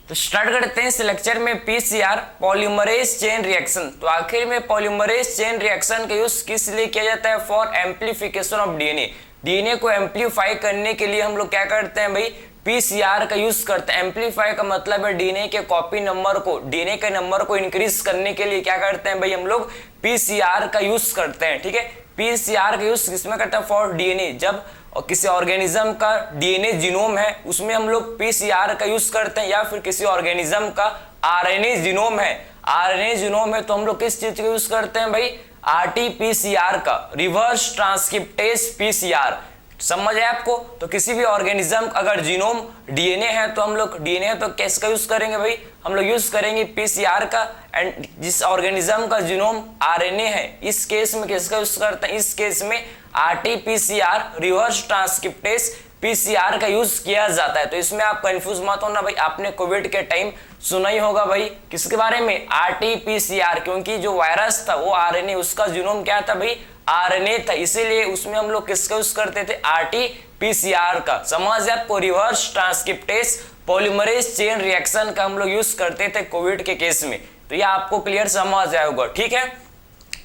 तो स्टार्ट करते हैं इस लेक्चर में पीसीआर पॉलीमरेज चेन रिएक्शन। तो आखिर में पॉलीमरेज चेन रिएक्शन का यूज किस लिए किया जाता है? For amplification of DNA. DNA को एम्प्लीफाई करने के लिए हम लोग क्या करते हैं भाई? पीसीआर का यूज करते हैं। एम्प्लीफाई का मतलब है डीएनए के कॉपी नंबर को, डीएनए के नंबर को इंक्रीज करने के लिए क्या करते हैं भाई? हम लोग पीसीआर का यूज करते हैं। ठीक है, पीसीआर का यूज किसमें करते हैं? For DNA. जब किसी ऑर्गेनिज्म का डीएनए जीनोम है उसमें हम लोग पीसीआर का यूज करते हैं, या फिर किसी ऑर्गेनिज्म का आरएनए जीनोम है, आरएनए जीनोम है तो हम लोग किस चीज का यूज करते हैं भाई? आरटीपीसीआर का, रिवर्स ट्रांसक्रिप्टेज पीसीआर। समझ है आपको? तो किसी भी ऑर्गेनिज्म अगर जीनोम डीएनए है तो हम लोग डीएनए है तो किसका यूज करेंगे भाई? हम लोग यूज करेंगे पीसीआर का। एंड जिस ऑर्गेनिज्म का जीनोम आरएनए है इस केस में किसका यूज करते हैं? इस केस में आरटीपीसीआर, रिवर्स ट्रांसक्रिप्टेज पीसीआर का यूज किया जाता है। तो इसमें आप कंफ्यूज मत होना भाई, आपने कोविड के टाइम सुना ही होगा भाई किसके बारे में? आरटीपीसीआर, क्योंकि जो वायरस था वो आरएनए, उसका जीनोम क्या था भाई? आरएनए था, इसीलिए उसमें हम लोग किसका यूज करते थे? आरटीपीसीआर का। समझ आपको? Reverse transcriptase polymerase chain reaction का हम लोग यूज करते थे कोविड के केस में। तो ये आपको क्लियर समझ आया होगा। ठीक है,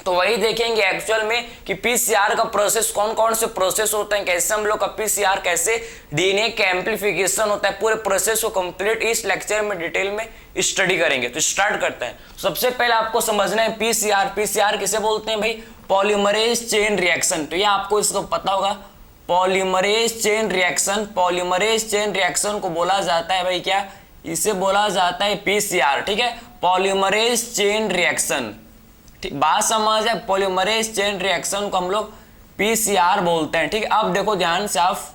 तो वही देखेंगे एक्चुअल में कि पीसीआर का प्रोसेस कौन कौन से प्रोसेस होते हैं, कैसे हम लोग का पीसीआर, कैसे डीएनए का एम्प्लीफिकेशन होता है, पूरे प्रोसेस को कंप्लीट इस लेक्चर में डिटेल में स्टडी करेंगे। तो स्टार्ट करते हैं। सबसे पहले आपको समझना है पीसीआर। पीसीआर किसे बोलते हैं भाई? Polymerase chain reaction. तो ये आपको इसको पता होगा, polymerase chain reaction. Polymerase chain reaction को बोला जाता है भाई क्या? इसे बोला जाता है पीसीआर। ठीक है, पॉलीमरेज चेन रिएक्शन। बात समझ है? पॉलीमरेज चेन रिएक्शन को हम लोग पीसीआर बोलते हैं। ठीक है, अब देखो ध्यान से आप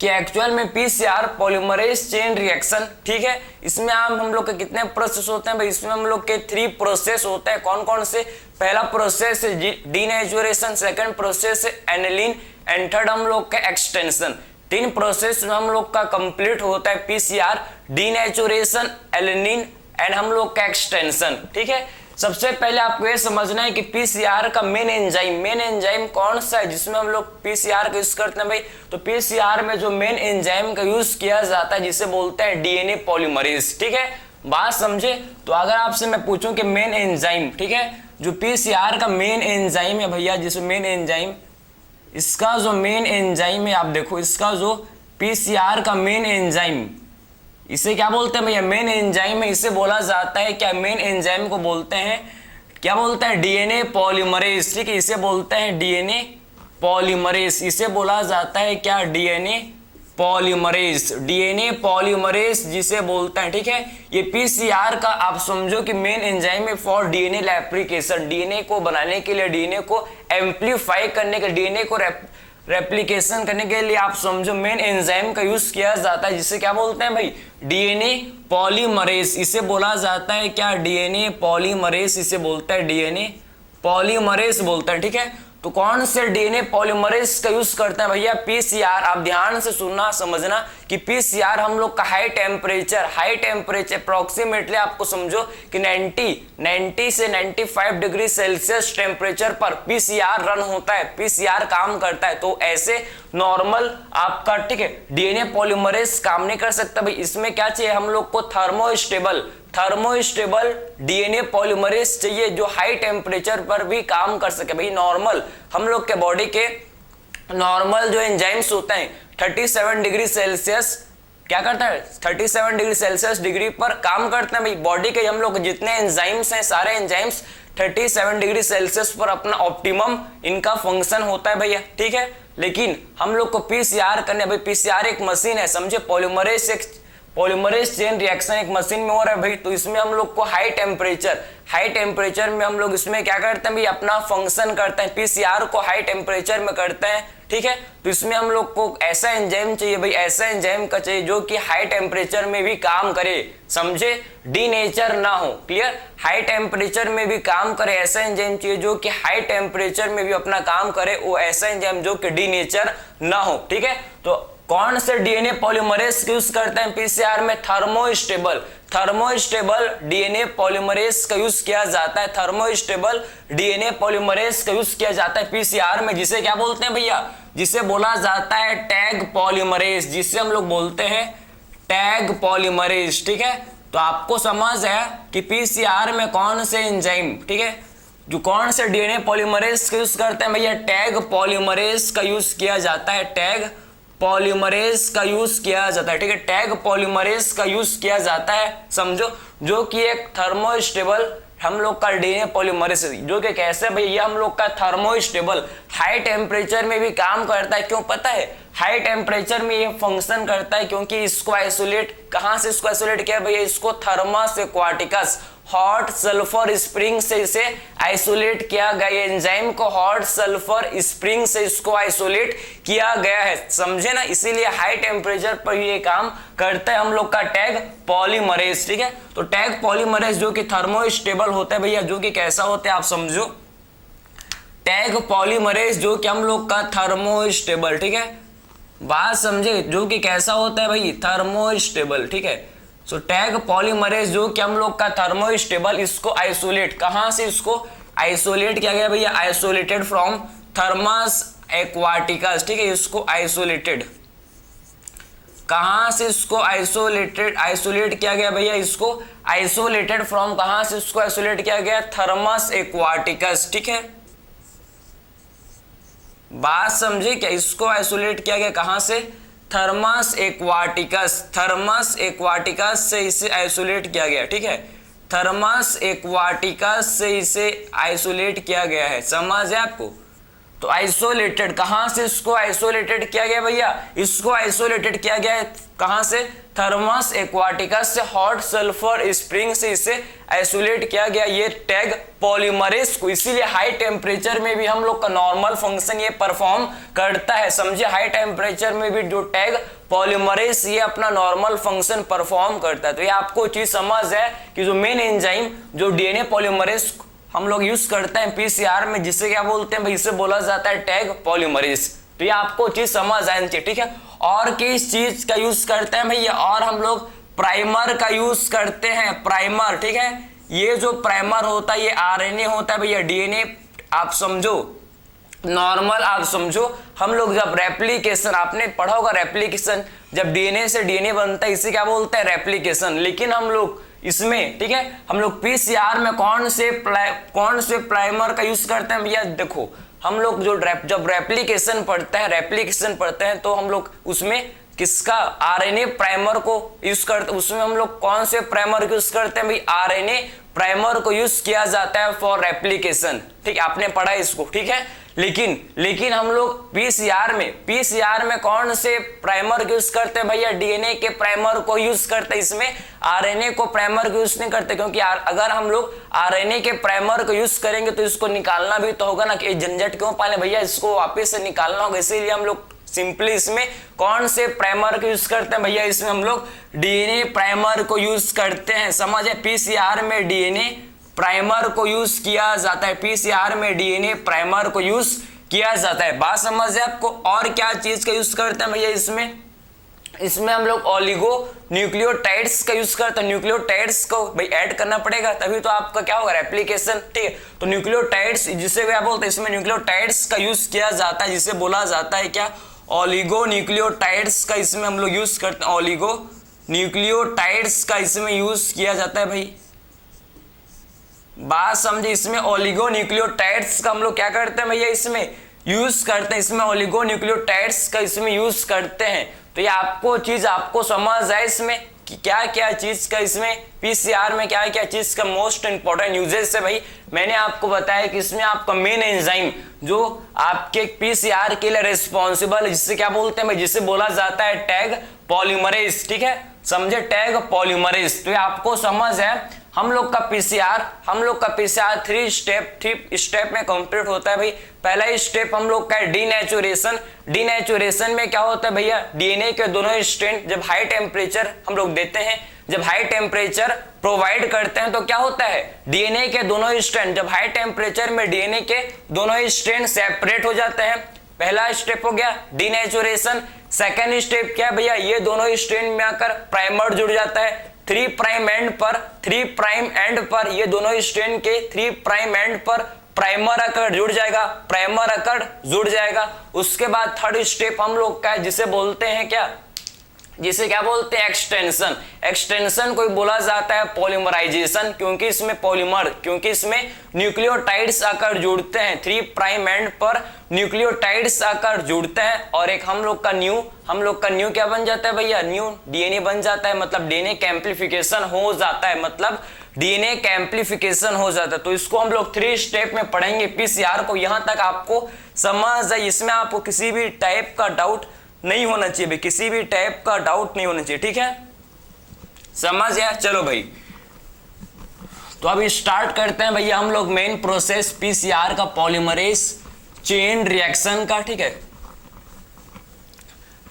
कि एक्चुअल में पीसीआर पॉलीमरेज चेन रिएक्शन, ठीक है, इसमें हम लोग के कितने प्रोसेस होते हैं भाई? इसमें हम लोग के 3 प्रोसेस होते हैं। कौन कौन से? पहला प्रोसेस है डीनेचुरेशन, सेकंड प्रोसेस है एनिलीन, एंड थर्ड हम लोग का एक्सटेंशन। 3 प्रोसेस में हम लोग का कंप्लीट होता है पीसीआर, डीनेचुरेशन, एलिनिन एंड हम लोग का एक्सटेंशन। ठीक है, सबसे पहले आपको ये समझना है कि पीसीआर का मेन एंजाइम कौन सा है जिसमें हम लोग पीसीआर का यूज करते हैं भाई? तो पीसीआर में जो मेन एंजाइम का यूज किया जाता है जिसे बोलते हैं डीएनए पॉलीमरेज। ठीक है, बात समझे? तो अगर आपसे मैं पूछूं कि मेन एंजाइम, ठीक है, जो पीसीआर का मेन एंजाइम है भैया, जिसमें मेन एंजाइम, इसका जो मेन एंजाइम है, आप देखो इसका जो पीसीआर का मेन एंजाइम, इसे क्या बोलते हैं भैया? मेन एंजाइम है। इसे बोला जाता है क्या? मेन एंजाइम को बोलते हैं क्या? बोलते हैं डीएनए पॉलीमरेज। ठीक है, इसे बोलते हैं डीएनए पॉलीमरेज। इसे बोला जाता है क्या? DNA polymerase. डीएनए पॉलीमरेज जिसे बोलते हैं। ठीक है, ये पीसीआर का आप समझो कि मेन एंजाइम है फॉर डीएनए रेप्लिकेशन। डीएनए को बनाने के लिए, डीएनए को एम्प्लीफाई करने के, डीएनए को रेप्लिकेशन करने के लिए आप समझो मेन एंजाइम का यूज किया जाता है जिसे क्या बोलते हैं भाई? DNA polymerase. इसे बोला जाता है क्या? DNA polymerase. इसे बोलता है डीएनए पॉलीमरेज बोलता है। ठीक है, तो कौन से डीएनए पॉलीमरेज का यूज करते हैं भैया? पीसीआर। आप ध्यान से सुनना, समझना कि पीसीआर हम लोग का हाई टेम्परेचर अप्रोक्सीमेटली आपको समझो कि 90 से 95 डिग्री सेल्सियस टेम्परेचर पर पीसीआर रन होता है, पीसीआर काम करता है। तो ऐसे नॉर्मल आपका, ठीक है, डीएनए पॉलीमरेज काम नहीं कर सकता भाई। इसमें क्या चाहिए हम लोग को? थर्मोस्टेबल डीएनए पॉलीमरेज चाहिए जो हाई टेम्परेचर पर भी काम कर सके भाई। नॉर्मल हम लोग के बॉडी के नॉर्मल जो एंजाइम्स होते हैं 37 डिग्री सेल्सियस क्या करता है? 37 डिग्री सेल्सियस डिग्री पर काम करते हैं भाई। बॉडी के हम लोग जितने एंजाइम्स हैं सारे एंजाइम्स 37 डिग्री सेल्सियस पर अपना ऑप्टिमम इनका फंक्शन होता है भैया। ठीक है, लेकिन हम लोग को पीसीआर करने भाई, पीसीआर एक मशीन है, समझे? पॉलीमरेज चेन रिएक्शन एक मशीन में हो रहा है भाई। तो इसमें हम लोग को हाई टेम्परेचर में हम लोग इसमें क्या करते हैं भाई? अपना फंक्शन करते हैं। पीसीआर को हाई टेम्परेचर में करते हैं। ठीक है, तो इसमें हम लोग को ऐसा एंजाइम चाहिए भाई, ऐसा एंजाइम का चाहिए जो कि हाई टेम्परेचर में भी काम करे, समझे? डीनेचर ना हो। क्लियर? हाई टेम्परेचर में भी काम करे ऐसा एंजाइम चाहिए जो कि हाई टेम्परेचर में भी अपना काम करे, वो ऐसा एंजाइम जो कि डीनेचर ना हो। ठीक है, तो कौन से डीएनए पॉलीमरेज यूज करते हैं पीसीआर में? थर्मोस्टेबल डीएनए पॉलीमरेज का यूज किया जाता है। थर्मोस्टेबल डीएनए पॉलीमरेज का यूज किया जाता है पीसीआर में, जिसे क्या बोलते हैं भैया? जिसे बोला जाता है टैग पॉलीमरेज, जिसे हम लोग बोलते हैं टैग पॉलीमरेज, ठीक है। तो आपको समझ है कि पीसीआर में कौन से एंजाइम, ठीक है, जो कौन से डीएनए पॉलीमरेज का यूज करते हैं भैया, टैग पॉलीमरेज का यूज किया जाता है, टैग पॉलीमरेज का यूज किया जाता है, ठीक है, टैग पॉलीमरेज का यूज किया जाता है, समझो, जो कि एक थर्मोस्टेबल हम लोग का डीएनए पॉलीमरेज, जो कि कैसे भैया हम लोग का थर्मोस्टेबल हाई टेम्परेचर में भी काम करता है। क्यों पता है, हाई टेम्परेचर में ये फंक्शन करता है क्योंकि इसको आइसोलेट, कहां से इसको आइसोलेट किया भैया, इसको thermos aquaticus hot sulphur spring से इसे आइसोलेट किया गया, एंजाइम को हॉट सल्फर स्प्रिंग से इसको आइसोलेट किया गया है, समझे ना, इसीलिए हाई टेम्परेचर पर ये काम करता है हम लोग का टैग पॉलीमरेज, ठीक है। तो टैग पॉलीमरेज जो कि थर्मोस्टेबल होता है भैया, जो कि कैसा होता है आप समझो, टैग पॉलीमरेज जो कि हम लोग का थर्मोस्टेबल, ठीक है, बात समझे, जो कि कैसा होता है भाई, थर्मोस्टेबल, ठीक है। सो टैग पॉलीमरेज जो कि हम लोग का थर्मोस्टेबल, इसको आइसोलेट, कहां से इसको आइसोलेट किया गया भैया, आइसोलेटेड फ्रॉम थर्मस एक्वाटिकस, ठीक है, इसको आइसोलेटेड, कहां से इसको आइसोलेट किया गया भैया, इसको आइसोलेटेड फ्रॉम, कहां से इसको आइसोलेट किया गया, थर्मस एक्वाटिकस, ठीक है, बात समझे क्या, इसको आइसोलेट किया गया कहां से, थर्मस एक्वाटिकस से इसे आइसोलेट किया गया, ठीक है, थर्मस एक्वाटिकस से इसे आइसोलेट किया गया है, समझ है आपको। तो आइसोलेटेड, कहां से इसको आइसोलेटेड किया गया भैया, इसको आइसोलेटेड किया गया है कहां से, थर्मस एक्वाटिकस से हॉट सल्फर स्प्रिंग से इसे आइसोलेट किया गया ये टैग पॉलीमरेज को, इसीलिए हाई टेम्परेचर में भी हम लोग का नॉर्मल फंक्शन ये परफॉर्म करता है, समझे, हाई टेम्परेचर में भी जो टैग पॉलीमरेज ये अपना नॉर्मल फंक्शन परफॉर्म करता है। तो ये आपको चीज समझ है कि जो मेन एंजाइम जो डीएनए पॉलीमरेज हम लोग यूज करते हैं पीसीआर में, जिसे क्या बोलते हैं भाई, इसे बोला जाता है टैग पॉलीमरेज। तो ये आपको चीज समझ आनी चाहिए, ठीक है। और किस चीज का यूज करते हैं भैया, और हम लोग प्राइमर का यूज करते हैं, प्राइमर, ठीक है, ये जो प्राइमर होता है ये आरएनए होता है भैया, डीएनए आप समझो, नॉर्मल आप समझो, हम लोग जब रेप्लिकेशन, आपने पढ़ा होगा रेप्लिकेशन, जब डीएनए से डीएनए बनता है इसे क्या बोलते हैं, रेप्लिकेशन। लेकिन हम लोग इसमें, ठीक है, हम लोग पीसीआर में कौन से प्राइमर का यूज करते हैं भैया, देखो हम लोग जो जब रेप्लिकेशन पढ़ते हैं तो हम लोग उसमें किसका, आरएनए प्राइमर को यूज करते हैं, उसमें हम लोग कौन से प्राइमर को यूज करते हैं भाई, आरएनए प्राइमर को यूज किया जाता है फॉर रेप्लिकेशन, ठीक, आपने पढ़ा इसको, ठीक है। लेकिन हम लोग पीसीआर में कौन से प्राइमर को यूज करते हैं भैया, डीएनए के प्राइमर को यूज करते हैं, इसमें आरएनए को प्राइमर को यूज नहीं करते, क्योंकि अगर हम लोग आरएनए के प्राइमर को यूज करेंगे तो इसको निकालना भी तो होगा ना, कि झंझट क्यों पाले भैया, इसको वापस से निकालना होगा, इसीलिए हम लोग सिंपली इसमें कौन से प्राइमर को यूज करते हैं भैया, इसमें हम लोग डीएनए प्राइमर को यूज करते हैं, समझे, पीसीआर में डीएनए प्राइमर को यूज किया जाता है, पीसीआर में डीएनए प्राइमर को यूज किया जाता है, बात समझ है आपको। और क्या चीज का यूज करते हैं भैया, इसमें हम लोग ओलिगो न्यूक्लियोटाइड्स का यूज करते हैं, न्यूक्लियोटाइड्स को भाई ऐड करना पड़ेगा तभी तो आपका क्या होगा, रेप्लिकेशन, ठीक है। तो न्यूक्लियोटाइड्स जिसे क्या बोलते हैं, इसमें न्यूक्लियोटाइड्स का यूज किया जाता है, जिसे बोला जाता है क्या, ओलिगो न्यूक्लियोटाइड्स का इसमें हम लोग यूज करते हैं, ओलिगो न्यूक्लियोटाइड्स का इसमें यूज किया जाता है भाई, बात समझे, इसमें ओलिगो न्यूक्लियोटाइड्स का हम लोग क्या करते हैं भैया, इसमें यूज करते हैं, इसमें ओलिगो न्यूक्लियोटाइड्स का इसमें यूज करते हैं। तो ये आपको समझ आए इसमें कि क्या क्या चीज का इसमें पीसीआर में क्या क्या चीज का मोस्ट इंपॉर्टेंट यूजेस है भाई। मैंने आपको बताया कि इसमें आपका मेन एंजाइम जो आपके पीसीआर के लिए रिस्पॉन्सिबल है, जिससे क्या बोलते हैं भाई, जिसे बोला जाता है टैग पॉलीमरेज, ठीक है, समझे, टैग पॉलीमरेज। तो ये आपको समझ है, हम लोग का पीसीआर थ्री स्टेप में कंप्लीट होता है भाई। पहला स्टेप हम लोग का है डीनेचुरेशन में क्या होता है भैया, डीएनए के दोनों स्ट्रैंड जब हाई टेम्परेचर हम लोग देते हैं, जब हाई टेम्परेचर प्रोवाइड करते हैं तो क्या होता है, डीएनए के दोनों स्ट्रैंड, जब हाई टेम्परेचर में डीएनए के दोनों स्ट्रैंड सेपरेट हो जाते हैं। पहला स्टेप हो गया डीनेचुरेशन। सेकेंड स्टेप क्या है भैया, ये दोनों स्ट्रैंड में आकर प्राइमर जुड़ जाता है, 3 प्राइम एंड पर ये दोनों स्ट्रैंड के 3 प्राइम एंड पर प्राइमर आकर जुड़ जाएगा। उसके बाद थर्ड स्टेप हम लोग का है, जिसे बोलते हैं क्या, जिसे क्या बोलते हैं एक्सटेंशन। एक्सटेंशन को बोला जाता है पॉलीमराइजेशन, क्योंकि इसमें न्यूक्लियोटाइड्स आकर जुड़ते हैं, 3 प्राइम एंड पर न्यूक्लियोटाइड्स आकर जुड़ते हैं और एक हम लोग का न्यू क्या बन जाता है भैया, न्यू डीएनए बन जाता है, मतलब डीएनए का एम्प्लीफिकेशन हो जाता है, मतलब डीएनए का एम्प्लीफिकेशन हो जाता है। तो इसको हम लोग 3 स्टेप में पढ़ेंगे पीसीआर को। यहां तक आपको समझ जाए, इसमें आपको किसी भी टाइप का डाउट नहीं होना चाहिए भाई, किसी भी टाइप का डाउट नहीं होना चाहिए, ठीक है, समझ गया। चलो भाई, तो अब स्टार्ट करते हैं भैया हम लोग मेन प्रोसेस पीसीआर का, पॉलीमरेज चेन रिएक्शन का, ठीक है।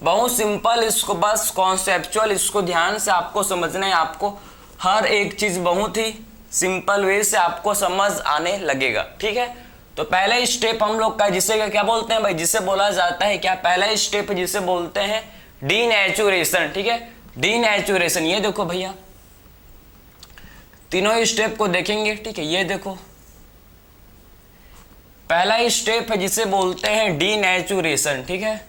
बहुत सिंपल, इसको बस कॉन्सेप्चुअल, इसको ध्यान से आपको समझना है, आपको हर एक चीज बहुत ही सिंपल वे से आपको समझ आने लगेगा, ठीक है। तो पहला स्टेप हम लोग का जिसे क्या बोलते हैं भाई, जिसे बोला जाता है क्या, पहला स्टेप जिसे बोलते हैं डीनेचुरेशन, ठीक है, डीनेचुरेशन। ये देखो भैया, तीनों स्टेप को देखेंगे, ठीक है। ये देखो पहला स्टेप है जिसे बोलते हैं डीनेचुरेशन, ठीक है,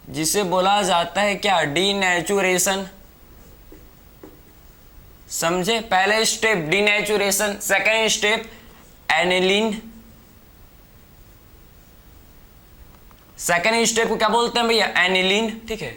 जिसे बोला जाता है क्या, डीनेचुरेशन, समझे। पहला step denaturation, second step aniline, second step को क्या बोलते हैं भैया, एनिलीन, ठीक है।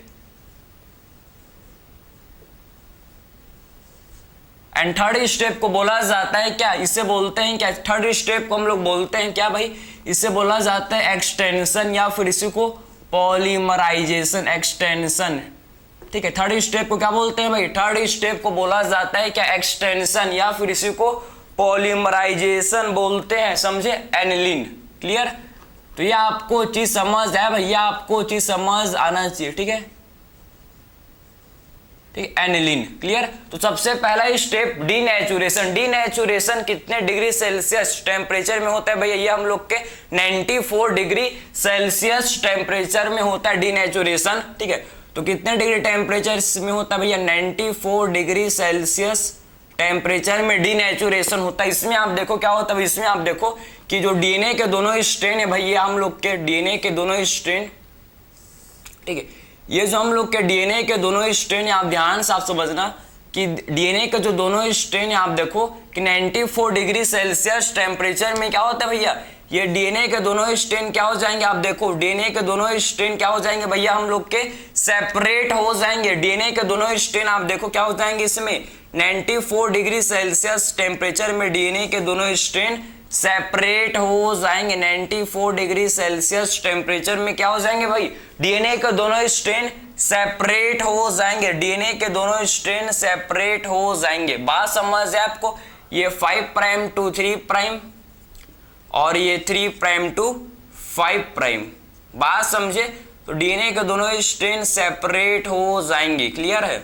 एंड थर्ड स्टेप को बोला जाता है क्या, इसे बोलते हैं क्या, थर्ड स्टेप को हम लोग बोलते हैं क्या भाई, इसे बोला जाता है एक्सटेंशन या फिर इसी को पॉलीमराइजेशन, एक्सटेंशन, ठीक है। थर्ड स्टेप को क्या बोलते हैं भाई, थर्ड स्टेप को बोला जाता है क्या, एक्सटेंशन या फिर इसी को पॉलीमराइजेशन बोलते हैं, समझे, एनिलीन, क्लियर। तो ये आपको चीज समझ आया भैया, आपको चीज समझ आना चाहिए, ठीक है, ठीक, एनिलीन, क्लियर। तो सबसे पहला स्टेप डीनेचुरेशन। डीनेचुरेशन कितने डिग्री सेल्सियस टेम्परेचर में होता है भैया, ये हम लोग के 94 डिग्री सेल्सियस टेम्परेचर में होता है डीनेचुरेशन, ठीक है। तो कितने डिग्री टेम्परेचर में होता है भैया, 94 डिग्री सेल्सियस टेम्परेचर में डीनेचुरेशन होता है। इसमें आप देखो क्या होता है, इसमें आप देखो कि जो डीएनए के दोनों स्ट्रेन है भैया, हम लोग के डीएनए के दोनों स्ट्रेन, ठीक है, ये जो हम लोग के डीएनए के दोनों स्ट्रेन है, आप ध्यान से आप समझना कि डीएनए के जो दोनों स्ट्रेन है, आप देखो कि 94 डिग्री सेल्सियस टेम्परेचर में क्या होता है भैया, ये डीएनए के दोनों स्ट्रेन क्या हो जाएंगे, आप देखो डीएनए के दोनों स्ट्रेन क्या हो जाएंगे भैया, हम लोग के सेपरेट हो जाएंगे। डीएनए के दोनों स्ट्रेन आप देखो क्या हो जाएंगे, इसमें 94 डिग्री सेल्सियस टेम्परेचर में डीएनए के दोनों स्ट्रेन सेपरेट हो जाएंगे। 94 डिग्री सेल्सियस टेम्परेचर में क्या हो जाएंगे भाई, डीएनए के दोनों स्ट्रेन सेपरेट हो जाएंगे, डीएनए के दोनों स्ट्रेन सेपरेट हो जाएंगे। बात समझ है आपको, ये 5 प्राइम टू 3 प्राइम और ये 3 प्राइम टू 5 प्राइम, बात समझे। तो डीएनए के दोनों स्ट्रेन सेपरेट हो जाएंगे, क्लियर है,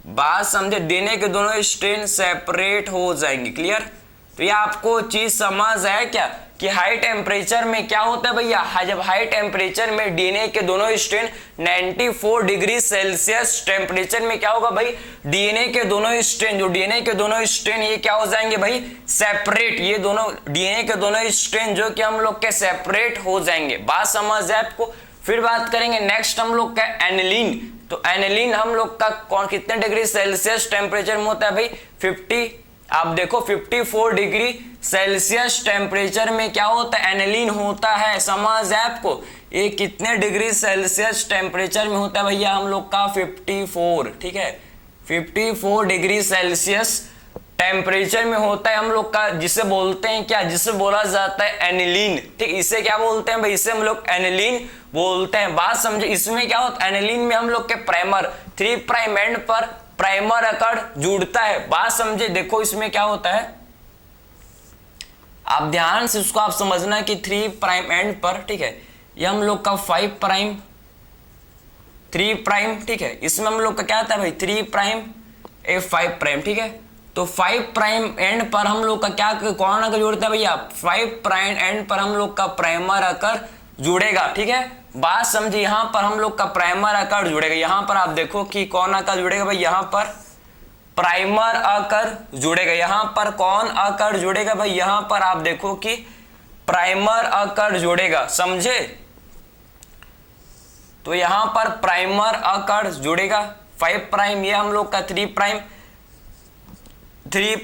बात समझे, डीएनए के दोनों स्ट्रेन सेपरेट हो जाएंगे, क्लियर। तो ये आपको चीज समझ आया क्या कि हाई टेम्परेचर में क्या होता है भैया, जब हाई टेम्परेचर में डीएनए के दोनों स्ट्रेन 94 डिग्री सेल्सियस टेम्परेचर में क्या होगा भाई, डीएनए के दोनों स्ट्रेन, जो डीएनए के दोनों स्ट्रेन ये क्या हो जाएंगे भाई, सेपरेट, ये दोनों डीएनए के दोनों स्ट्रेन जो कि हम लोग के सेपरेट हो जाएंगे। बात समझ है आपको। फिर बात करेंगे नेक्स्ट हम लोग का एनिलीन। तो एनिलीन हम लोग का कौन कितने डिग्री सेल्सियस टेम्परेचर में होता है भाई, 50, आप देखो 54 डिग्री सेल्सियस टेम्परेचर में क्या होता है, एनिलीन होता है, समझ है आपको। ये कितने डिग्री सेल्सियस टेम्परेचर में होता है भैया, हम लोग का 54, ठीक है, 54 डिग्री सेल्सियस टेम्परेचर में होता है हम लोग का, जिसे बोलते हैं क्या, जिसे बोला जाता है एनिलीन, ठीक। इसे क्या बोलते हैं भाई, इसे हम लोग एनिलीन बोलते हैं। बात समझे, इसमें क्या होता है, एनिलीन में हम लोग के प्राइमर 3 प्राइम एंड पर प्राइमर आकर जुड़ता है। बात समझे, देखो इसमें क्या होता है, आप ध्यान से उसको आप समझना कि 3 प्राइम एंड पर, ठीक है, ये हम लोग का 5 प्राइम 3 प्राइम, ठीक है, इसमें हम लोग का क्या आता है भाई 3 प्राइम 5 प्राइम, ठीक है। तो 5 प्राइम एंड पर हम लोग का क्या कौन आकर जुड़ता है भैया, 5 प्राइम एंड पर हम लोग का प्राइमर आकर जुड़ेगा, ठीक है। बात समझिए, यहां पर हम लोग का प्राइमर आकर जुड़ेगा, यहां पर आप देखो कि कौन आकर जुड़ेगा भाई, यहां पर प्राइमर आकर जुड़ेगा, यहां पर कौन आकर जुड़ेगा भाई, यहां पर आप देखो कि प्राइमर आकर जुड़ेगा, समझे। तो यहाँ पर प्राइमर आकर जुड़ेगा 5 प्राइम, ये हम लोग का 3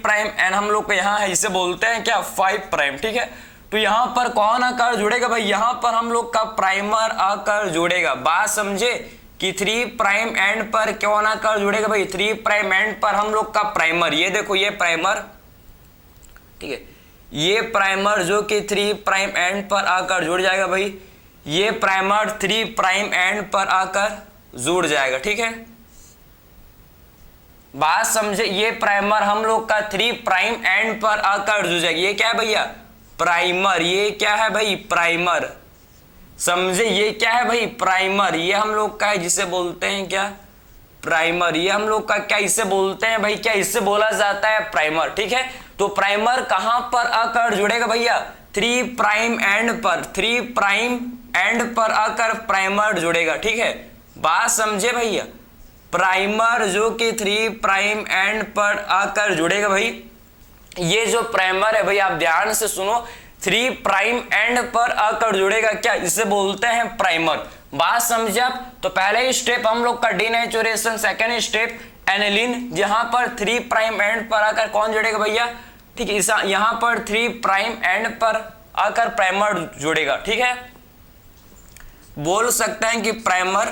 प्राइम एंड हम लोग को यहाँ है इसे बोलते हैं क्या 5 प्राइम। ठीक है, तो यहाँ पर कौन आकर जुड़ेगा भाई, यहाँ पर हम लोग का प्राइमर आकर जुड़ेगा। बात समझे कि 3 प्राइम एंड पर कौन आकर जुड़ेगा भाई, 3 प्राइम एंड पर हम लोग का प्राइमर, ये देखो ये प्राइमर, ठीक है, ये प्राइमर जो कि 3 प्राइम एंड पर आकर जुड़ जाएगा भाई, ये प्राइमर 3 प्राइम एंड पर आकर जुड़ जाएगा। ठीक है, बात समझे, ये प्राइमर हम लोग का 3 प्राइम एंड पर आकर जुड़ जाएगा। ये क्या है भैया, प्राइमर, ये क्या है भाई प्राइमर, समझे, ये क्या है भाई प्राइमर, ये हम लोग का है जिसे बोलते हैं क्या प्राइमर, ये हम लोग का क्या इसे बोलते हैं भाई, क्या इसे बोला जाता है प्राइमर। ठीक है, तो प्राइमर कहां पर आकर जुड़ेगा भैया, 3 प्राइम एंड पर, 3 प्राइम एंड पर आकर प्राइमर जुड़ेगा। ठीक है, बात समझे भैया, प्राइमर जो कि 3 प्राइम एंड पर आकर जुड़ेगा भाई, ये जो प्राइमर है भाई आप ध्यान से सुनो, 3 प्राइम एंड पर आकर जुड़ेगा, क्या इसे बोलते हैं प्राइमर। बात समझे आप, तो पहले स्टेप हम लोग का डीनेचुरेशन, सेकेंड स्टेप एनिलीन, जहां पर 3 प्राइम एंड पर आकर कौन जुड़ेगा भैया, ठीक है, यहां पर 3 प्राइम एंड पर आकर प्राइमर जुड़ेगा। ठीक है, बोल सकते हैं कि प्राइमर,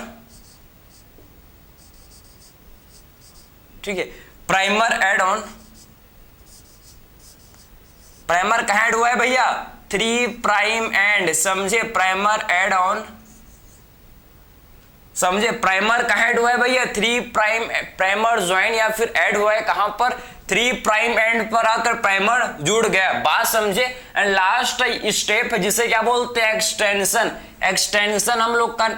ठीक है, प्राइमर एड ऑन, प्राइमर कहां ऐड हुआ है भैया, 3 प्राइम एंड, समझे, प्राइमर एड ऑन, समझे, प्राइमर कहां ऐड हुआ है भैया, 3 प्राइम, प्राइमर ज्वाइन या फिर ऐड हुआ है कहां पर, 3 प्राइम एंड पर आकर प्राइमर जुड़ गया। बात समझे, एंड लास्ट स्टेप है जिसे क्या बोलते हैं एक्सटेंशन। एक्सटेंशन हम लोग का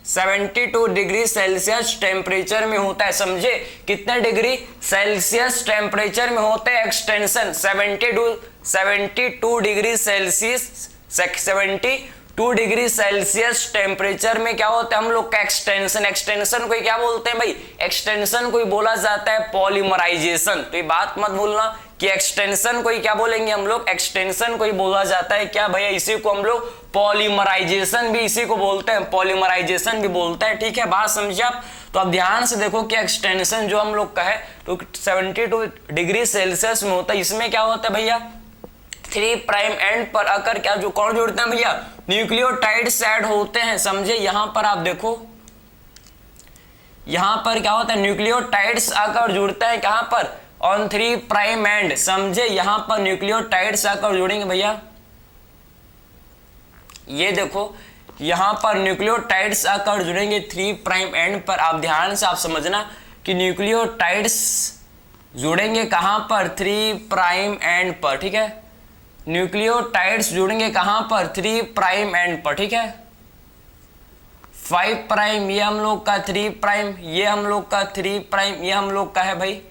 72 डिग्री सेल्सियस टेम्परेचर में होता है, समझे, कितने डिग्री सेल्सियस टेम्परेचर में होता है extension, 72 degree Celsius, 72 degree Celsius temperature में क्या होता है हम लोग का एक्सटेंशन। एक्सटेंशन को क्या बोलते हैं भाई, एक्सटेंशन को बोला जाता है पॉलीमराइजेशन। तो ये बात मत भूलना कि एक्सटेंशन को क्या बोलेंगे हम लोग, एक्सटेंशन को बोला जाता है क्या भैया, इसी को हम लोग पॉलीमराइजेशन भी इसी को बोलते हैं, पॉलीमराइजेशन भी बोलते हैं। ठीक है, बात समझे आप, तो अब ध्यान से देखो कि एक्सटेंशन जो हम लोग का है तो 72 डिग्री सेल्सियस में होता है, इसमें क्या होता है भैया, 3 प्राइम एंड पर आकर क्या जो कौन जुड़ते हैं भैया, न्यूक्लियोटाइड्स ऐड होते हैं, समझे। यहां पर आप देखो, यहां पर क्या होता है, न्यूक्लियोटाइड्स आकर जुड़ते हैं कहां पर, ऑन 3 प्राइम एंड, समझे, यहां पर न्यूक्लियोटाइड्स आकर जुड़ेंगे भैया, ये देखो यहां पर न्यूक्लियोटाइड्स आकर जुड़ेंगे 3 प्राइम एंड पर। आप ध्यान से आप समझना कि न्यूक्लियोटाइड्स जुड़ेंगे कहां पर, 3 प्राइम एंड पर। ठीक है, न्यूक्लियोटाइड्स जुड़ेंगे कहां पर, 3 प्राइम एंड पर। ठीक है, 5 प्राइम ये हम लोग का, 3 प्राइम ये हम लोग का, 3 प्राइम ये हम लोग का है भाई,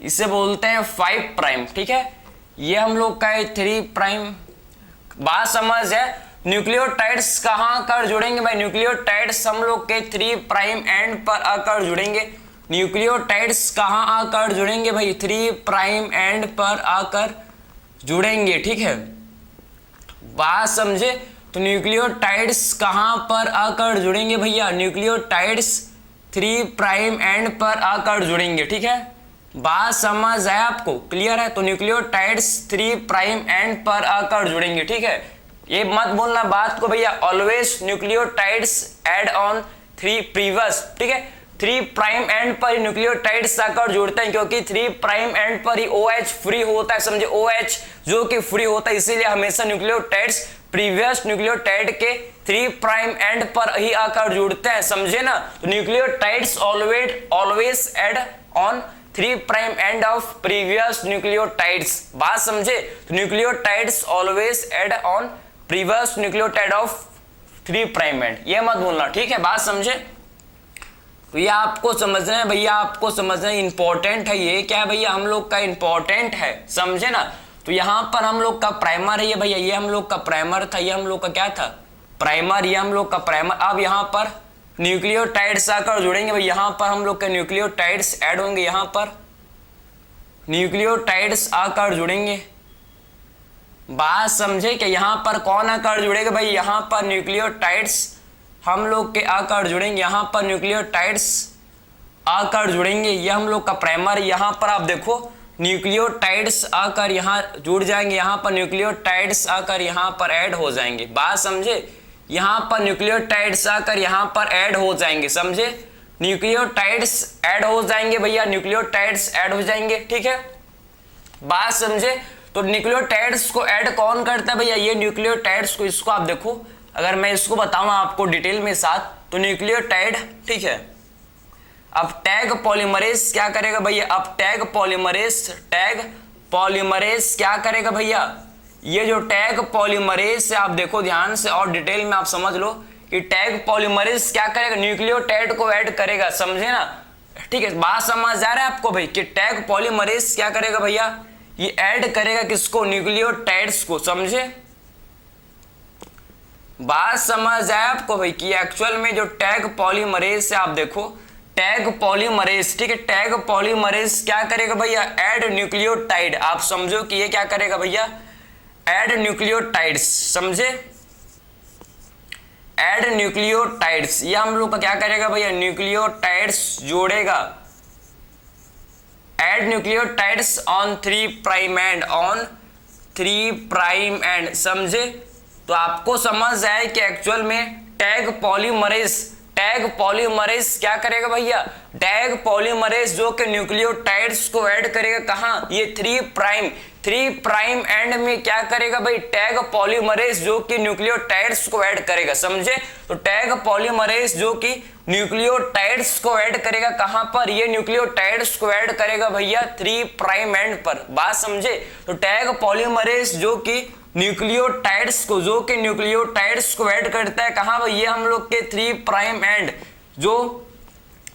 इसे बोलते हैं 5 प्राइम। ठीक है, ये हम लोग का है 3 प्राइम। बात समझ है, न्यूक्लियोटाइड्स कहां आकर जुड़ेंगे भाई, न्यूक्लियोटाइड्स हम लोग के 3 प्राइम एंड पर आकर जुड़ेंगे। न्यूक्लियोटाइड्स कहां आकर जुड़ेंगे भाई, 3 प्राइम एंड पर आकर जुड़ेंगे। ठीक है, बात समझे, तो न्यूक्लियोटाइड्स कहां पर आकर जुड़ेंगे भैया, न्यूक्लियोटाइड्स 3 प्राइम एंड पर आकर जुड़ेंगे। ठीक है, बात समझ आया आपको, क्लियर है, तो न्यूक्लियोटाइड्स 3 प्राइम एंड पर आकर जुड़ेंगे। ठीक है, ये मत बोलना बात को भैया, always nucleotides add on 3 previous. ठीक है, 3 प्राइम एंड पर न्यूक्लियोटाइड्स आकर जुड़ते हैं, क्योंकि 3 प्राइम एंड पर ही OH फ्री होता है, समझे, OH जो कि फ्री होता है, इसीलिए हमेशा न्यूक्लियोटाइड्स प्रीवियस न्यूक्लियोटाइड के 3 प्राइम एंड पर ही आकर जुड़ते हैं, समझे ना। तो nucleotides always add on 3 prime end of previous nucleotides. बात समझे, तो nucleotides always add on previous nucleotide of 3 prime and, ये मत भूलना। ठीक है, बात समझे, तो ये आपको समझना है भैया, आपको समझना इंपॉर्टेंट है। ये क्या है भैया, हम लोग का इंपॉर्टेंट है, समझे ना। तो यहां पर हम लोग का प्राइमर है ये भैया, ये हम लोग का प्राइमर था, ये हम लोग का क्या था प्राइमर, ये हम लोग का प्राइमर। अब यहां पर न्यूक्लियोटाइड्स आकर जुड़ेंगे भाई, यहां पर हम लोग के न्यूक्लियोटाइड्स ऐड होंगे, यहां पर न्यूक्लियोटाइड्स आकर जुड़ेंगे। बात समझे कि यहां पर कौन आकर जुड़ेगा भाई, यहां पर न्यूक्लियोटाइड्स हम लोग के आकार जुड़ेंगे, यहाँ पर न्यूक्लियोटाइड्स आकर जुड़ेंगे, ये हम लोग का प्राइमर। यहाँ पर आप देखो न्यूक्लियोटाइड्स आकर यहाँ जुड़ जाएंगे, यहाँ पर न्यूक्लियोटाइड्स आकर यहाँ पर ऐड हो जाएंगे। बात समझे, यहाँ पर न्यूक्लियोटाइड्स आकर यहाँ पर ऐड हो जाएंगे, समझे, न्यूक्लियोटाइड्स ऐड हो जाएंगे भैया, न्यूक्लियोटाइड्स ऐड हो जाएंगे, ठीक है, बात समझे। तो न्यूक्लियोटाइड्स को ऐड कौन करता है भैया, ये न्यूक्लियोटाइड्स को, इसको आप देखो, अगर मैं इसको बताऊं आपको डिटेल में साथ, तो न्यूक्लियोटाइड, ठीक है, अब टैग पॉलीमरेज क्या करेगा भैया, अब टैग पॉलीमरेज क्या करेगा भैया, ये जो टैग पॉलीमरेज है आप देखो ध्यान से और डिटेल में आप समझ लो कि टैग पॉलीमरेज क्या करेगा, न्यूक्लियोटाइड को ऐड करेगा, समझे ना, ठीक है, बात समझ आ रहा है आपको भाई कि टैग पॉलीमरेज क्या करेगा भैया, ये ऐड करेगा किसको, न्यूक्लियोटाइड्स को, समझे, बात समझ आया आपको भाई कि एक्चुअल में जो टैग पॉलीमरेज है आप देखो, टैग पॉलीमरेज, ठीक है, टैग पॉलीमरेज क्या करेगा भैया, ऐड न्यूक्लियोटाइड, आप समझो कि ये क्या करेगा भैया, ऐड न्यूक्लियोटाइड्स, समझे, ऐड न्यूक्लियोटाइड्स, ये हम लोग का क्या करेगा भैया, न्यूक्लियोटाइड्स जोड़ेगा, add nucleotides on 3 prime and, on 3 prime and, समझे। तो आपको समझ आए कि एक्चुअल में टैग पॉलीमरेज क्या करेगा भैया, टैग पॉलीमरेज जो कि न्यूक्लियोटाइड्स को ऐड करेगा कहां, ये 3 प्राइम एंड में क्या करेगा भाई, टैग पॉलीमरेज जो कि न्यूक्लियोटाइड्स को ऐड करेगा, समझे। तो टैग पॉलीमरेज जो कि न्यूक्लियोटाइड्स को ऐड करेगा कहां पर, ये न्यूक्लियोटाइड्स को ऐड करेगा भैया 3 प्राइम एंड पर, बात समझे। तो टैग पॉलीमरेज जो कि न्यूक्लियोटाइड्स को ऐड करता है कहां भाई, ये हम लोग के 3 प्राइम एंड, जो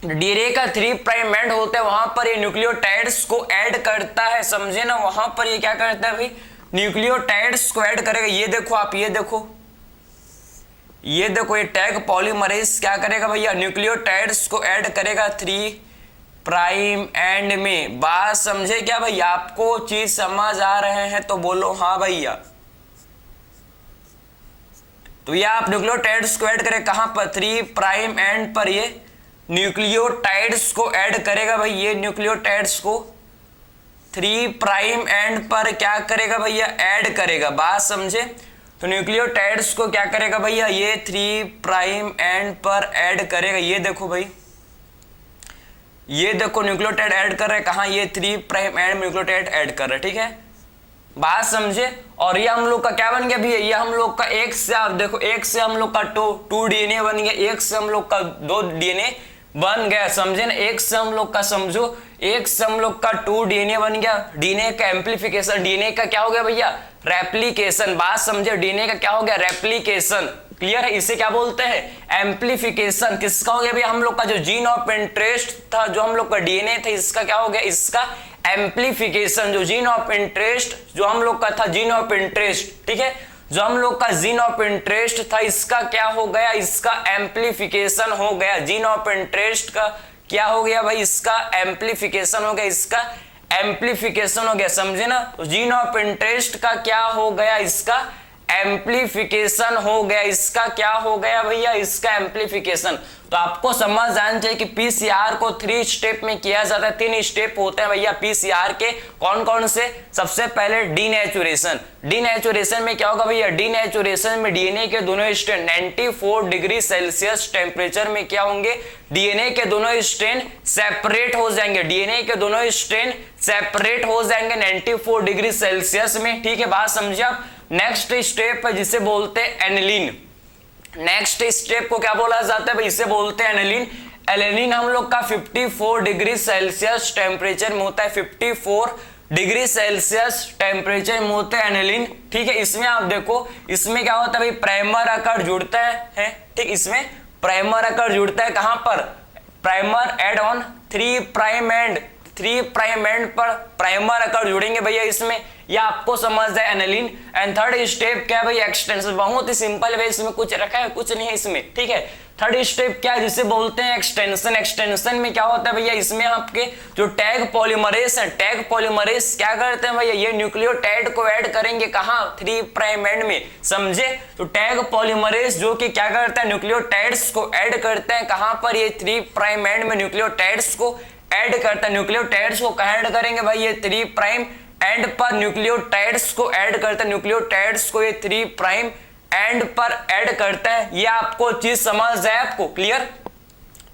डीएनए का 3 प्राइम एंड होता है वहां पर ये न्यूक्लियोटाइड्स को ऐड करता है, समझे ना, वहां पर ये क्या करता है भाई, न्यूक्लियोटाइड्स को ऐड करेगा। ये देखो आप, ये देखो ये टैग पॉलीमरेज क्या करेगा भैया, न्यूक्लियोटाइड्स को ऐड करेगा 3 प्राइम एंड में, बात समझे क्या भैया, आपको चीज समझ आ रहे हैं तो बोलो हाँ भैया। तो ये आप न्यूक्लियोटाइड्स को ऐड करें कहां पर, 3 प्राइम एंड पर ये न्यूक्लियोटाइड्स को ऐड करेगा भाई, ये न्यूक्लियोटाइड्स को 3 प्राइम एंड पर क्या करेगा भैया, ऐड करेगा, बात समझे। तो न्यूक्लियोटाइड्स को क्या करेगा भैया, ये 3 प्राइम एंड पर ऐड करेगा, ये देखो भाई, ये देखो न्यूक्लियोटाइड ऐड कर रहे हैं कहां, ये 3 प्राइम एंड में न्यूक्लियोटाइड ऐड कर रहे हैं, ठीक है, बात समझे। और ये हम लोग का क्या बन गया भैया, ये हम लोग का एक से, आप देखो एक से हम लोग का 2 डीएनए बन गया, एक से हम लोग का 2 डीएनए बन गया, समझे ना, एक से हम लोग का, समझो, एक से हम लोग का 2 डीएनए बन गया। डीएनए का एम्प्लीफिकेशन, डीएनए का क्या हो गया भैया, रेप्लिकेशन, बात समझे, डीएनए का क्या हो गया, रेप्लिकेशन, क्लियर है, इसे क्या बोलते हैं, एम्प्लीफिकेशन। किसका हो गया भैया, हम लोग का जो जीन ऑफ इंटरेस्ट था, जो हम लोग का डीएनए था, इसका क्या हो गया, इसका एम्प्लीफिकेशन। जो जीन ऑफ इंटरेस्ट जो हम लोग का था, जीन ऑफ इंटरेस्ट, ठीक है, जो हम लोग का जीन ऑफ इंटरेस्ट था, इसका क्या हो गया, इसका एम्प्लीफिकेशन हो गया। जीन ऑफ इंटरेस्ट का क्या हो गया भाई, इसका एम्प्लीफिकेशन हो गया, इसका एम्प्लीफिकेशन हो गया, समझे ना। तो जीन ऑफ इंटरेस्ट का क्या हो गया, इसका एम्प्लीफिकेशन हो गया, इसका क्या हो गया भैया, इसका एम्प्लीफिकेशन। तो आपको समझ आना चाहिए कि पीसीआर को 3 स्टेप में किया जाता है, 3 स्टेप होते हैं भैया पीसीआर के, कौन कौन से, सबसे पहले डीनेचुरेशन। डीनेचुरेशन में क्या होगा भैया, डीनेचुरेशन में डीएनए के दोनों स्ट्रेन 94 डिग्री सेल्सियस टेम्परेचर में क्या होंगे, डीएनए के दोनों स्ट्रेन सेपरेट हो जाएंगे, डीएनए के दोनों स्ट्रेन सेपरेट हो जाएंगे 94 डिग्री सेल्सियस में, ठीक है, बात समझिए आप। नेक्स्ट स्टेप है जिसे बोलते हैं एनिलीन। नेक्स्ट स्टेप को क्या बोला जाता है भाई, इसे बोलते हैं एनिलीन। एनिलीन हम लोग का 54 डिग्री सेल्सियस टेम्परेचर में होता है, 54 डिग्री सेल्सियस टेम्परेचर में होता है एनिलीन, ठीक है। इसमें आप देखो, इसमें क्या होता है भाई, प्राइमर आकर जुड़ता है, ठीक, इसमें प्राइमर आकर जुड़ता है कहां पर, primer add on 3 prime end, 3 prime end पर प्राइमर आकर जुड़ेंगे भैया इसमें। ये आपको समझना है एनालिन। एंड थर्ड स्टेप क्या है भाई, एक्सटेंशन। बहुत ही सिंपल है, इसमें कुछ रखा है कुछ नहीं है इसमें, ठीक है। थर्ड स्टेप क्या है, जिसे बोलते हैं एक्सटेंशन। एक्सटेंशन में क्या होता है भैया, इसमें आपके जो टैग पॉलीमरेज है, टैग पॉलीमरेज क्या करते हैं भैया, ये न्यूक्लियोटाइड को ऐड करेंगे कहां, 3 प्राइम एंड में, समझे। तो टैग पॉलीमरेज जो कि क्या करता है, न्यूक्लियोटाइड्स को ऐड करते हैं कहां पर, ये 3 प्राइम एंड में न्यूक्लियोटाइड्स को ऐड करता है। न्यूक्लियोटाइड्स को कहां ऐड करेंगे भाई, ये 3 प्राइम एंड पर न्यूक्लियोटाइड्स को ऐड करता है। न्यूक्लियोटाइड्स को ये 3 प्राइम एंड पर ऐड करता है। ये आपको चीज समझ जाए, आपको क्लियर।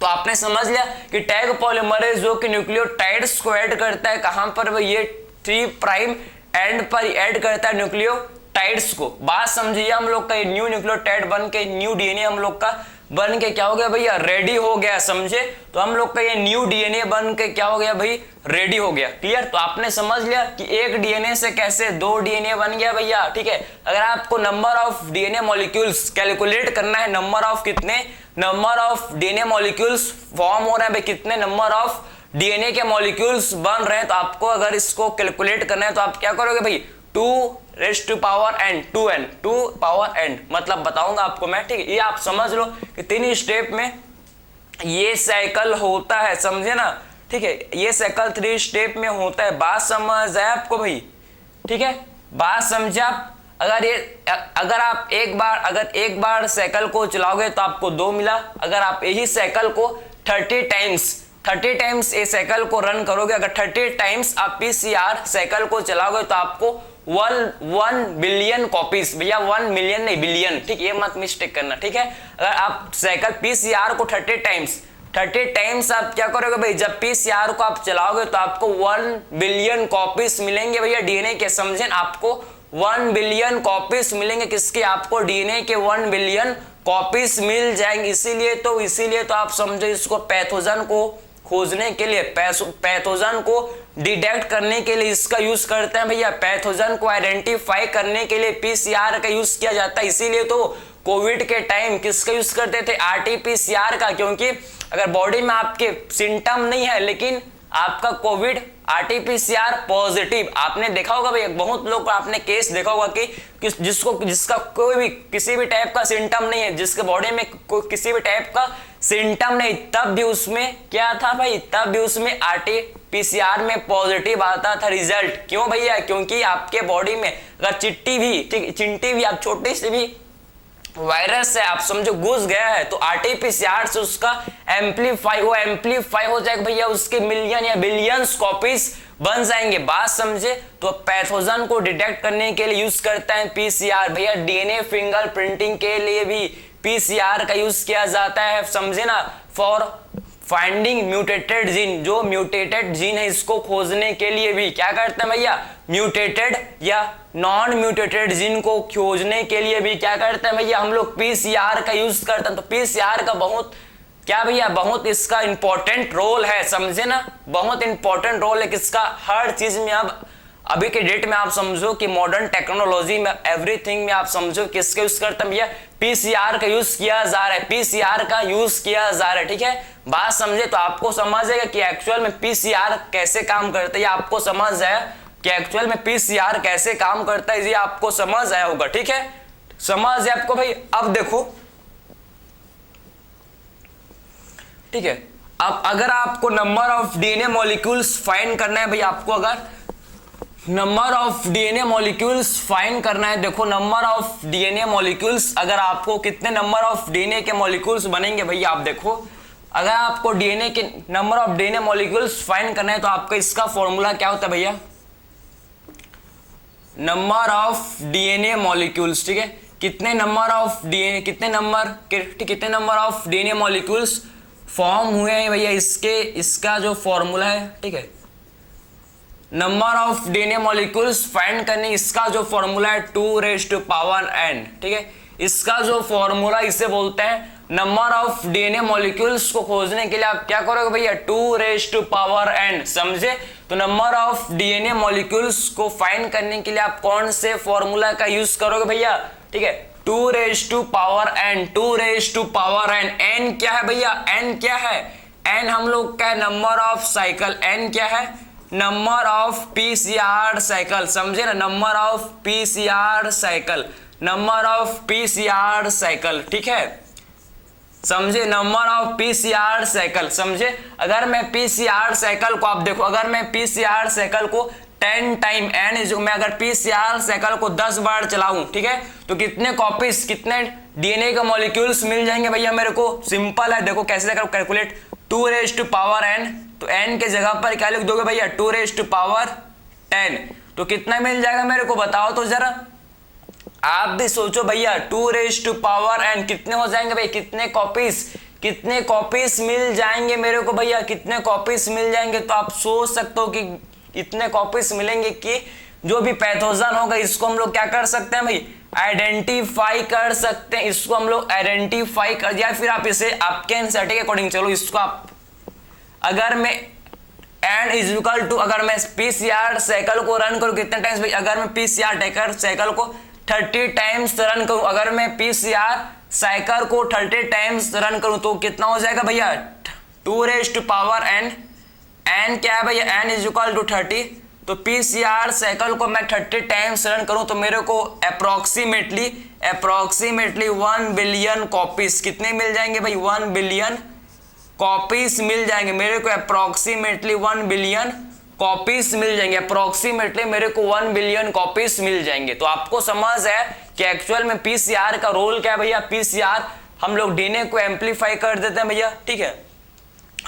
तो आपने समझ लिया कि टैग पॉलीमरेज जो कि न्यूक्लियोटाइड्स को ऐड करता है कहां पर भाई, ये 3 प्राइम एंड पर ऐड करता है न्यूक्लियोटाइड्स को। बात समझिए, हम लोग का न्यू न्यूक्लियोटाइड बन के न्यू डीएनए हम लोग का बन के क्या हो गया भैया, रेडी हो गया, समझे। तो हम लोग का ये न्यू डीएनए बन के क्या हो गया भाई, रेडी हो गया, क्लियर। तो आपने समझ लिया कि एक डीएनए से कैसे 2 डीएनए बन गया भैया, ठीक है। अगर आपको number of DNA molecules calculate करना है, नंबर ऑफ कितने, number of DNA molecules form हो रहे हैं भाई, कितने नंबर ऑफ डीएनए के मॉलिक्यूल्स बन रहे हैं, तो आपको अगर इसको कैलकुलेट करना है तो आप क्या करोगे भाई, 2 power n 2n 2 power n, मतलब बताऊंगा आपको मैं, ठीक है। ये आप समझ लो कि 3 स्टेप में ये साइकिल होता है, समझे ना, ठीक है। ये साइकिल 3 स्टेप में होता है। बात समझ आए आपको भाई, ठीक है, बात समझे आप। अगर आप एक बार साइकिल को चलाओगे तो आपको 2 मिला। अगर आप यही साइकिल को 30 टाइम्स ये साइकिल को रन करोगे, अगर 30 टाइम्स आप पीसीआर साइकिल को चलाओगे तो आपको 1 बिलियन कॉपीज, भैया 1 मिलियन नहीं बिलियन, ठीक, ये मत मिस्टेक करना, ठीक है। अगर आप साइकिल पीसीआर को 30 टाइम्स आप क्या करोगे भाई, जब पीसीआर को आप चलाओगे तो आपको 1 बिलियन कॉपीज मिलेंगे भैया डीएनए के, समझे। आपको 1 बिलियन कॉपीज मिलेंगे, किसके, आपको डीएनए के 1 बिलियन कॉपीज मिल जाएंगे। इसीलिए तो आप समझो, इसको पैथोजन को खोजने के लिए, पैथोजन को डिटेक्ट करने के लिए इसका यूज करते हैं भैया। पैथोजन को आइडेंटिफाई करने के लिए पीसीआर का यूज किया जाता है। इसीलिए तो कोविड के टाइम किसका यूज करते थे, आरटीपीसीआर का, क्योंकि अगर बॉडी में आपके सिम्टम नहीं है लेकिन आपका कोविड आरटीपीसीआर पॉजिटिव, आपने देखा होगा भाई, बहुत लोग आपने केस देखा होगा कि जिसका कोई भी किसी भी टाइप का सिम्टम नहीं है, जिसके बॉडी में किसी भी टाइप का सिम्टम नहीं, तब भी उसमें क्या था भाई, तब भी उसमें आरटीपीसीआर में पॉजिटिव आता था रिजल्ट। क्यों भैया, क्योंकि आपके बॉडी में अगर चिंटी भी आप छोटी सी भी वायरस है, आप समझो घुस गया है, तो आरटीपीसीआर से उसका एम्पलीफाई हो जाएगा भैया, उसके मिलियन या बिलियंस कॉपीज बन जाएंगे। बात समझे। तो पैथोजन को डिटेक्ट करने के लिए यूज करता है पीसीआर भैया। डीएनए फिंगरप्रिंटिंग के लिए भी पीसीआर का यूज किया जाता है, समझे ना, फॉर फाइंडिंग म्यूटेटेड जीन। जो म्यूटेटेड जीन है इसको खोजने के लिए भी क्या करते हैं भैया, म्यूटेटेड या नॉन म्यूटेटेड जीन को खोजने के लिए भी क्या करते हैं भैया, हम लोग पीसीआर का यूज करते हैं। तो पीसीआर का बहुत क्या भैया, बहुत इसका इंपॉर्टेंट रोल है, समझे ना, बहुत इंपॉर्टेंट रोल है किसका, हर चीज में। अब अभी के डेट में आप समझो कि मॉडर्न टेक्नोलॉजी में एवरीथिंग में आप समझो किसका यूज करते हैं भैया, पीसीआर का यूज किया जा रहा है, पीसीआर का यूज किया जा रहा है, ठीक है। बात समझे। तो आपको समझ आएगा कि एक्चुअल में पीसीआर कैसे काम करता है, ये आपको समझ आया कि एक्चुअल में पीसीआर कैसे काम करता है, ये आपको समझ आया होगा, ठीक है, समझ आपको भाई। अब देखो, ठीक है, अब अगर आपको number of DNA molecules find करना है भाई, आपको अगर number of DNA molecules find करना है, देखो नंबर ऑफ डीएनए मॉलिक्यूल्स, अगर आपको कितने नंबर ऑफ डीएनए के मॉलिक्यूल्स बनेंगे भैया, आप देखो, अगर आपको डीएनए के number of DNA molecules find करना है तो आपका इसका फॉर्मूला क्या होता है भैया, नंबर ऑफ डीएनए मॉलिक्यूल्स, ठीक है, कितने number of DNA molecules form हुए हैं भैया, इसका जो फॉर्मूला है, ठीक है, number of DNA molecules find करने इसका जो फॉर्मूला है 2n, ठीक है, इसका जो फॉर्मूला इसे बोलते हैं नंबर ऑफ डीएनए मॉलिक्यूल्स को खोजने के लिए आप क्या करोगे भैया, 2n, समझे। तो नंबर ऑफ डीएनए मॉलिक्यूल्स को फाइंड करने के लिए आप कौन से फॉर्मूला का यूज करोगे भैया, ठीक है, 2n, n क्या है भैया, n क्या है, n हम लोग का नंबर ऑफ साइकिल, n क्या है, नंबर ऑफ पीसीआर साइकिल, समझे ना, number of PCR cycle, number of PCR cycle, ठीक है, समझे, नंबर ऑफ पीसीआर साइकिल, समझे। अगर मैं पीसीआर साइकिल को, आप देखो, अगर मैं पीसीआर साइकिल को 10 टाइम एन जो मैं अगर पीसीआर साइकिल को 10 बार चलाऊं, ठीक है, तो कितने कॉपीज, कितने डीएनए के मॉलिक्यूल्स मिल जाएंगे भैया मेरे को। सिंपल है, देखो कैसे calculate, 2 raise to power n, तो n के जगह पर क्या लिख दोगे भैया, 2 रेज़ टू पावर 10, तो कितना मिल जाएगा मेरे को बताओ तो जरा, आप भी सोचो भैया, 2 रेज़ टू पावर n कितने हो जाएंगे भाई, कितने कॉपीज मिल जाएंगे मेरे को भैया, कितने कॉपीज मिल जाएंगे। तो आप सोच सकते हो कि इतने कॉपीज मिलेंगे कि जो भी पैथोजन होगा इसको हम लोग क्या कर सकते हैं भाई, आइडेंटिफाई कर सकते हैं, इसको हम लोग आइडेंटिफाई कर, या फिर आप इसे आपके एनसीईआरटी के अकॉर्डिंग, चलो इसको आप, अगर मैं n इज इक्वल टू, अगर मैं पीसीआर साइकिल को रन करूं कितने टाइम्स भाई, अगर मैं पीसीआर साइकिल को 30 टाइम्स रन करूं, अगर मैं पीसीआर साइकिल को 30 टाइम्स रन करूं तो कितना हो जाएगा भैया, 2 raise to power n, n क्या है भैया, n इज इक्वल टू 30, तो पीसीआर साइकिल को मैं 30 टाइम्स रन करूं तो मेरे को अप्रोक्सीमेटली 1 बिलियन कॉपीज कितने मिल जाएंगे भाई, 1 बिलियन कॉपीज मिल जाएंगे मेरे को, अप्रोक्सीमेटली 1 बिलियन कॉपीज मिल जाएंगे, अप्रोक्सीमेटली मेरे को 1 बिलियन कॉपीज मिल जाएंगे। तो आपको समझ है कि एक्चुअल में पीसीआर का रोल क्या है भैया, पीसीआर हम लोग डीएनए को एम्पलीफाई कर देते हैं भैया, ठीक है,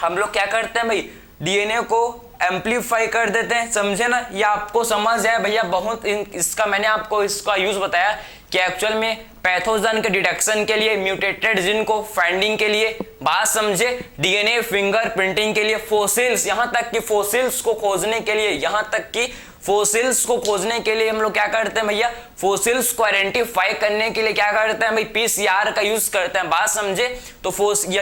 हम लोग क्या करते हैं भाई, डीएनए को एम्पलीफाई कर देते हैं, समझे ना, ये आपको समझ है भैया, बहुत इसका मैंने आपको इसका यूज बताया कि एक्चुअल में पैथोजन के डिटेक्शन के लिए, म्यूटेटेड जीन को फाइंडिंग के लिए, बात समझे, डीएनए फिंगरप्रिंटिंग के लिए, फोसिल्स, यहां तक कि फोसिल्स को खोजने के लिए, यहां तक कि फोसिल्स को खोजने के लिए हम लोग क्या करते हैं भैया, फोसिल्स को आइडेंटिफाई करने के लिए क्या करते हैं भाई, पीसीआर का यूज करते हैं, बात समझे। तो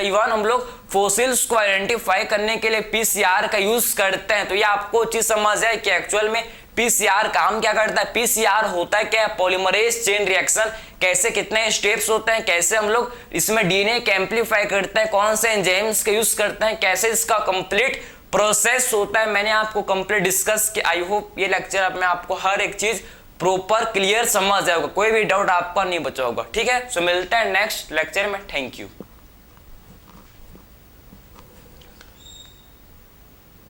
इवन हम लोग फोसिल्स को आइडेंटिफाई करने के लिए पीसीआर का यूज करते हैं। तो ये आपको चीज समझ है कि एक्चुअल में पीसीआर काम क्या करता है, पीसीआर होता है क्या, पॉलीमरेज चेन रिएक्शन, कैसे कितने स्टेप्स होते हैं, कैसे हम लोग इसमें डीएनए के एम्पलीफाई करते हैं, कौन से एंजाइम्स का यूज करते हैं, कैसे इसका कंप्लीट प्रोसेस होता है, मैंने आपको कंप्लीट डिस्कस किया। आई होप ये लेक्चर में आपको हर एक चीज प्रॉपर क्लियर समझ आएगा, कोई भी डाउट आपका नहीं बचा होगा, ठीक है। सो मिलते हैं नेक्स्ट लेक्चर में, थैंक यू।